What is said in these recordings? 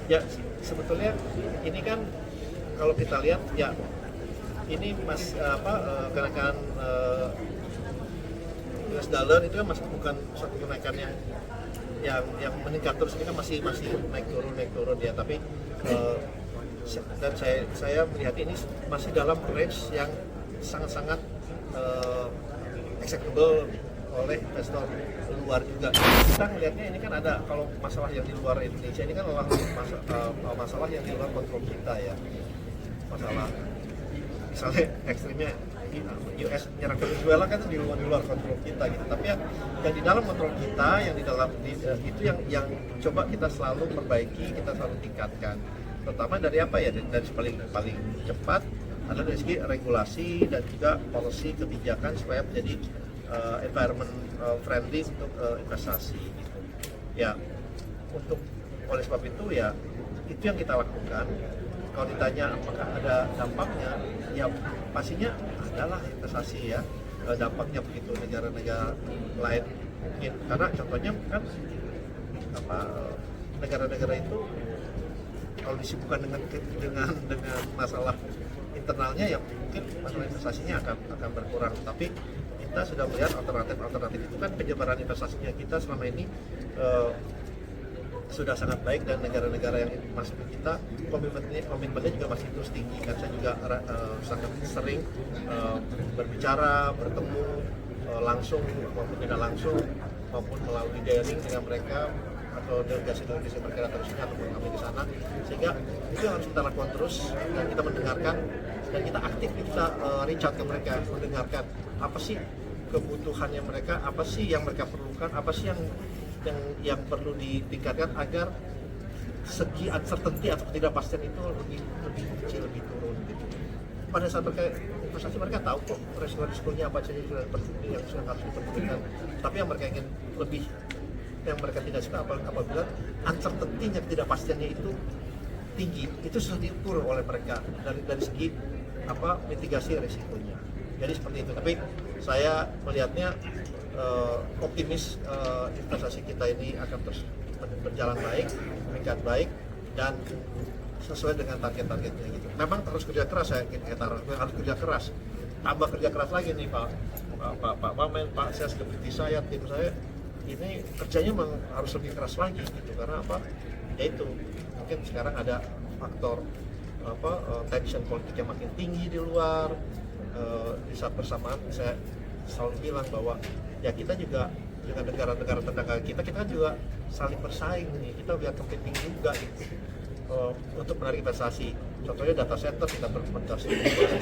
Ya sebetulnya ini kan kalau kita lihat ya ini kenaikan US dollar itu kan masih bukan satu kenaikan yang meningkat terus, ini kan masih naik turun ya, tapi dan saya melihat ini masih dalam range yang sangat acceptable oleh investor luar juga. Kita melihatnya ini kan ada, kalau masalah yang di luar Indonesia ini kan masalah yang di luar kontrol kita ya, masalah misalnya ekstrimnya US nyerang Venezuela kan di luar kontrol kita gitu, tapi yang di dalam kontrol kita, yang di dalam itu yang coba kita selalu perbaiki, kita selalu tingkatkan, terutama dari apa ya, dari paling cepat adalah dari segi regulasi dan juga policy kebijakan supaya menjadi environment friendly untuk investasi gitu. Ya, oleh sebab itu ya itu yang kita lakukan. Kalau ditanya apakah ada dampaknya, ya pastinya adalah investasi ya, dampaknya begitu negara-negara lain mungkin, karena contohnya kan negara-negara itu kalau disibukkan dengan masalah internalnya ya mungkin masalah investasinya akan berkurang, tapi kita sudah melihat alternatif itu kan penyebaran investasinya kita selama ini sudah sangat baik, dan negara-negara yang masuk ke kita komitmennya juga masih terus tinggi kan. Saya juga sangat sering berbicara, bertemu langsung maupun tidak langsung maupun melalui daring dengan mereka atau delegasi mereka datang sini ataupun kami di sana, sehingga itu yang harus kita lakukan terus, dan kita mendengarkan dan kita aktif, kita reach out ke mereka, mendengarkan apa sih kebutuhannya mereka, apa sih yang mereka perlukan, apa sih yang perlu ditingkatkan agar segi uncertainty atau ketidakpastian itu lebih kecil, lebih turun gitu. Pada saat mereka investasi, mereka tahu kok resiko-resikonya apa saja yang sudah harus diperhatikan, tapi yang mereka ingin lebih, yang mereka tidak suka apabila uncertainty-nya, ketidakpastiannya itu tinggi, itu sudah diukur oleh mereka dari segi mitigasi resikonya. Jadi seperti itu. Tapi saya melihatnya optimis investasi kita ini akan terus berjalan baik, meningkat baik, dan sesuai dengan target-targetnya gitu. Memang harus kerja keras, harus kerja keras, tambah kerja keras lagi nih Pak Wamen, Pak Ses, seperti saya, tim saya ini kerjanya memang harus lebih keras lagi gitu. Karena apa? Yaitu mungkin sekarang ada faktor tension politik yang makin tinggi di luar. Di saat bersamaan saya selalu bilang bahwa ya kita juga dengan negara-negara tetangga kita juga saling bersaing nih, kita biar competing juga gitu untuk menarik investasi. Contohnya data center, kita berkomunikasi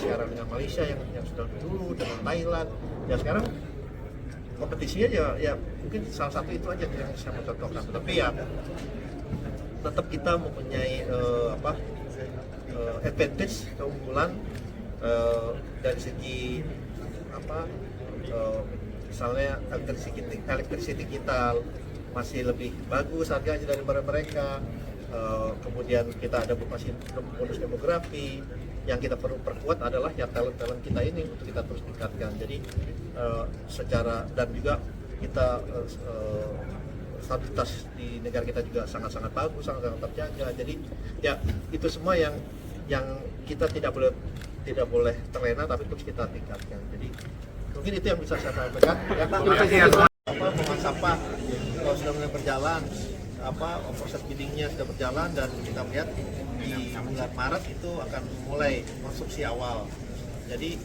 sekarang dengan Malaysia yang sudah dulu, dengan Thailand. Ya sekarang kompetisinya ya mungkin salah satu itu aja yang saya mau contohkan. Tapi ya tetap kita mempunyai advantage, keunggulan dari segi misalnya electricity kita masih lebih bagus harganya daripada mereka, kemudian kita ada masih bonus demografi. Yang kita perlu perkuat adalah ya talent kita ini untuk kita terus tingkatkan. Jadi secara, dan juga kita stabilitas di negara kita juga sangat bagus, sangat terjaga. Jadi ya itu semua yang kita tidak boleh terlena, tapi terus kita tingkatkan. Jadi mungkin itu yang bisa saya sampaikan ya. Pembuangan sampah sudah mulai berjalan, proses biddingnya sudah berjalan, dan kita melihat di bulan Maret itu akan mulai konstruksi awal. Jadi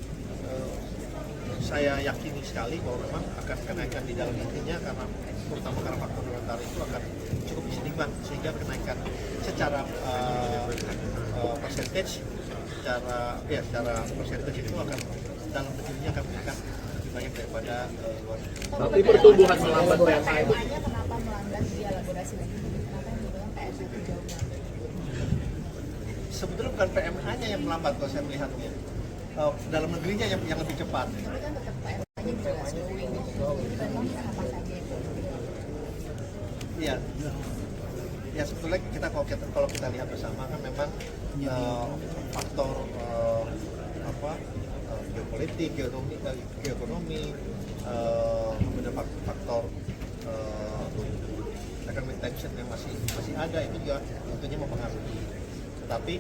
saya yakini sekali bahwa memang akan kenaikan di dalam intinya, terutama karena faktor moneter itu akan cukup signifikan, sehingga kenaikan secara percentage, secara percentage itu akan dalam bentuknya akan meningkat lebih banyak daripada luar negeri. Tapi pertumbuhan melambat PMI itu kenapa melambat di elaborasi lagi? Kenapa yang dibilang PMI itu jauh? Sebetulnya bukan PMI-nya yang melambat kalau saya melihatnya, dalam negerinya yang lebih cepat. Tapi kan tetap PMI-nya juga slowing gitu. Memang apa saja itu? Iya. Ya sebetulnya kalau kita lihat bersama kan memang faktor geopolitik, geoekonomi, kemudian faktor economic tension yang masih ada, itu juga tentunya mempengaruhi. Tetapi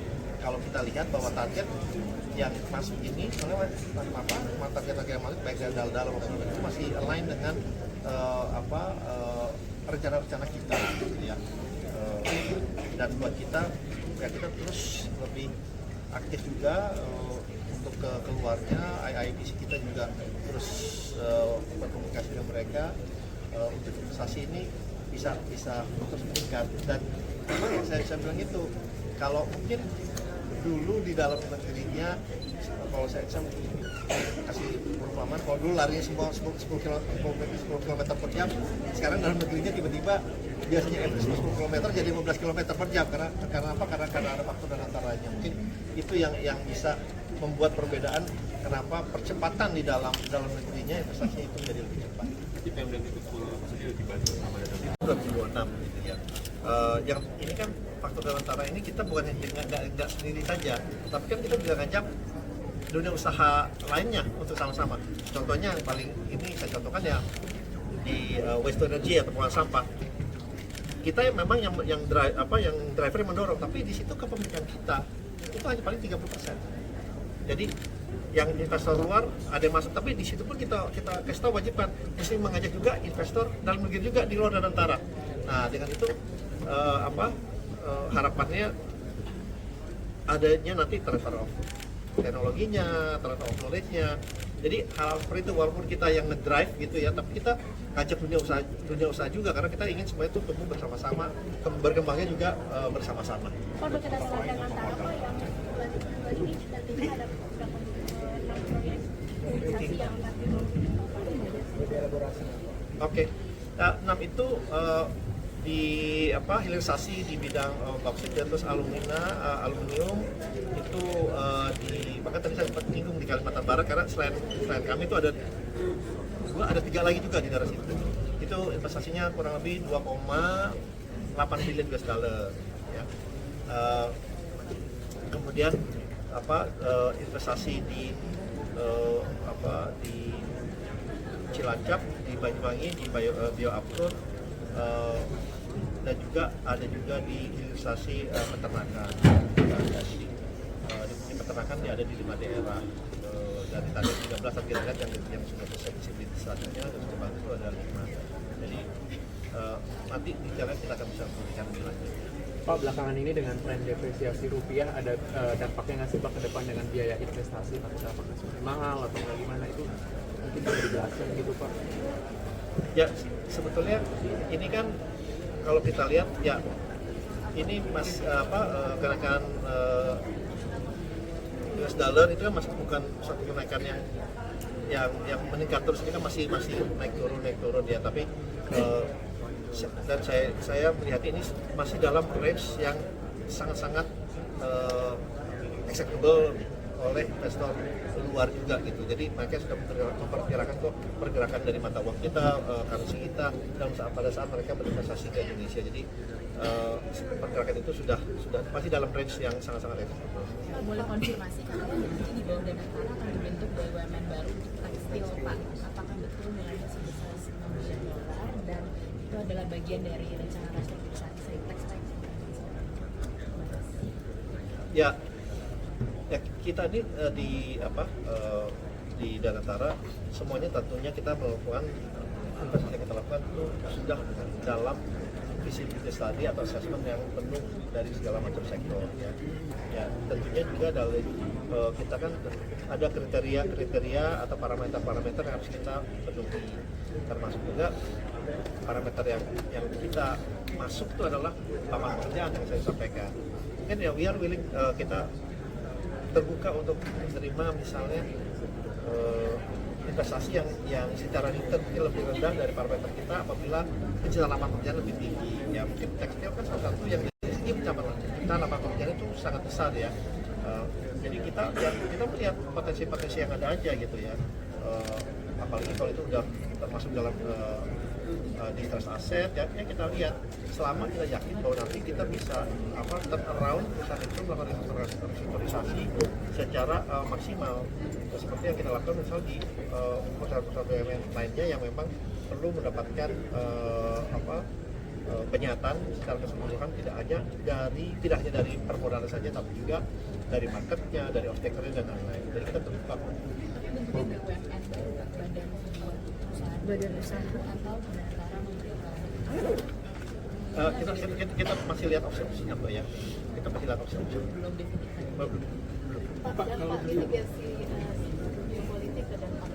kalau kita lihat bahwa target yang masuk ini, target-target yang masuk baik dari dalam maupun luar itu masih align dengan rencana-rencana kita, gitu ya. Dan buat kita, ya kita terus lebih aktif juga untuk keluarnya. IIBC kita juga terus berkomunikasi dengan mereka untuk investasi ini bisa terus meningkat. Dan memang ya saya bilang itu, kalau mungkin dulu di dalam negerinya, kalau saya kasih perumpamaan, kalau dulu larinya semua 10 km per jam, sekarang dalam negerinya tiba-tiba biasanya average 10 km jadi 15 km per jam. Karena apa? Karena ada faktor dan antaranya. Mungkin itu yang bisa membuat perbedaan kenapa percepatan di dalam negerinya investasinya itu menjadi lebih cepat. Di Pemda itu sendiri dibantu sama dari 2026 gitu ya. Yang ini kan faktor dan antara ini kita bukan nggak sendiri saja, tapi kan kita juga ngajak dunia usaha lainnya untuk sama-sama. Contohnya yang paling ini saya contohkan ya di waste to energy atau pengolahan sampah. Kita yang memang yang driver yang mendorong, tapi di situ kepemilikan kita itu hanya paling 30%. Jadi yang investor luar ada yang masuk, tapi di situ pun kita kasih tahu, wajibkan di sini mengajak juga investor dalam negeri juga di luar dan antara. Nah, dengan itu harapannya adanya nanti transfer of teknologinya, transfer of knowledge-nya. Jadi hal seperti itu, walaupun kita yang ngedrive gitu ya, tapi kita ngajak dunia usaha juga, karena kita ingin semuanya itu tumbuh bersama-sama, berkembangnya juga bersama-sama. Kalau kita selatan antara apa yang bulan ini nantinya ada beberapa proyek investasi yang Oke. Nah, 6 itu di hilirisasi di bidang bauksit dan terus aluminium itu bahkan tadi saya sempat menyinggung di Kalimantan Barat, karena selain kami itu ada 3 lagi juga di daerah situ. Itu investasinya kurang lebih 2,8 billion US dollar ya. Kemudian investasi di Cilacap, di Banyuwangi, di bioupload, dan juga ada juga di hilirisasi peternakan. Di peternakan ada di 5 daerah. Dari target 13 target yang sudah selesai visibilitasnya dan sudah bagus itu ada 5. Jadi nanti di jalan kita akan bisa memberikan lebih lanjut. Pak, belakangan ini dengan tren depresiasi rupiah ada dampaknya nggak sih Pak ke depan dengan biaya investasi, apakah semakin mahal atau nggak, gimana itu mungkin bisa dijelaskan gitu Pak? Ya, sebetulnya ini kan kalau kita lihat ya ini kenaikan US dollar itu kan masih bukan satu kenaikan yang meningkat terus, ini kan masih naik turun ya, tapi dan saya melihat ini masih dalam range yang sangat acceptable oleh investor luar juga gitu. Jadi mereka sudah memperkirakan kok pergerakan dari mata uang kita, currency kita pada saat mereka berinvestasi ke Indonesia. Jadi pergerakan itu sudah masih dalam range yang sangat acceptable. Boleh konfirmasi kalau nanti di bawah Danantara akan dibentuk BUMN baru tekstil Pak, apakah betul nilainya sebesar 9 miliar dolar dan itu adalah bagian dari rencana restrukturisasi tekstil? Ya kita ini di Danantara semuanya tentunya kita melakukan investasi yang kita lakukan itu sudah dalam visibility study atau assessment yang penuh dari segala macam sektor ya tentunya juga dari kita kan ada kriteria atau parameter yang harus kita penuhi, termasuk juga parameter yang kita masuk itu adalah lapangan pekerjaan yang saya sampaikan. Kan ya we are willing, kita terbuka untuk menerima misalnya investasi yang secara return lebih rendah dari parameter kita apabila penciptaan lapangan pekerjaan lebih tinggi. Ya mungkin tekstil kan salah satu yang dari segi penciptaan lapangan pekerjaan itu sangat besar ya. Jadi kita melihat potensi yang ada aja gitu ya. Apalagi kalau itu udah termasuk dalam di trust aset ya kita lihat, selama kita yakin bahwa nanti kita bisa turn around perusahaan itu melakukan restrukturisasi secara maksimal seperti yang kita lakukan misalnya di perusahaan-perusahaan BUMN lainnya yang memang perlu mendapatkan penyataan secara keseluruhan tidak hanya dari permodalan saja, tapi juga dari marketnya, dari off-takernya dan lain-lain. Jadi kita terbuka. Tapi bentuknya BUMN baru, badan usaha atau pendaftaran Kita masih lihat opsi-opsinya Mbak ya. Kita masih lihat opsi-opsinya. belum definitif. Belum. Pak, dampak mitigasi geopolitik ke dampak